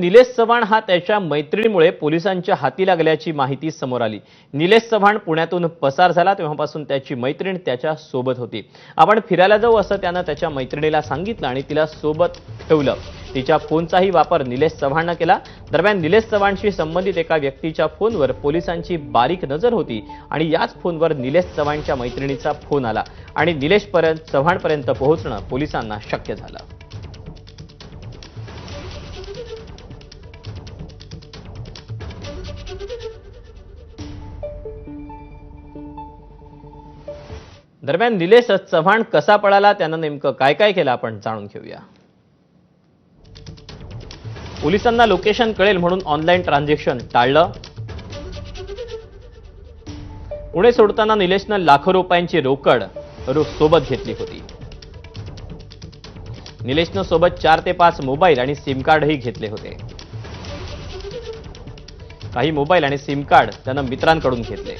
निलेश चव्हाण हा त्याच्या मैत्रिणीमुळे पोलिसांच्या हाती लागल्याची माहिती समोर आली। निलेश चव्हाण पुण्यातून पसार झाला तेव्हापासून त्याची मैत्रीण त्याच्या सोबत होती। आपण फिरायला जाऊ असं त्यानं त्याच्या मैत्रिणीला सांगितलं आणि तिला सोबत ठेवलं। तिच्या फोनचाही वापर निलेश चव्हाणने केला। दरम्यान निलेश चव्हाणशी संबंधित एका व्यक्तीच्या फोनवर पोलिसांची बारीक नजर होती आणि याच फोनवर निलेश चव्हाणच्या मैत्रिणीचा फोन आला आणि निलेश चव्हाणपर्यंत पोहोचणं पोलिसांना शक्य झालं। दरम्यान निलेश चव्हाण कसा पळाला, त्यानं नेमकं काय काय केलं आपण जाणून घेऊया। पोलिसांना लोकेशन कळेल म्हणून ऑनलाईन ट्रान्झॅक्शन टाळलं। पुणे सोडताना निलेशनं लाखो रुपयांची रोकड सोबत घेतली होती। निलेशनं सोबत 4 ते 5 मोबाईल आणि सिम कार्डही घेतले होते। काही मोबाईल आणि सिम कार्ड त्यानं मित्रांकडून घेतले।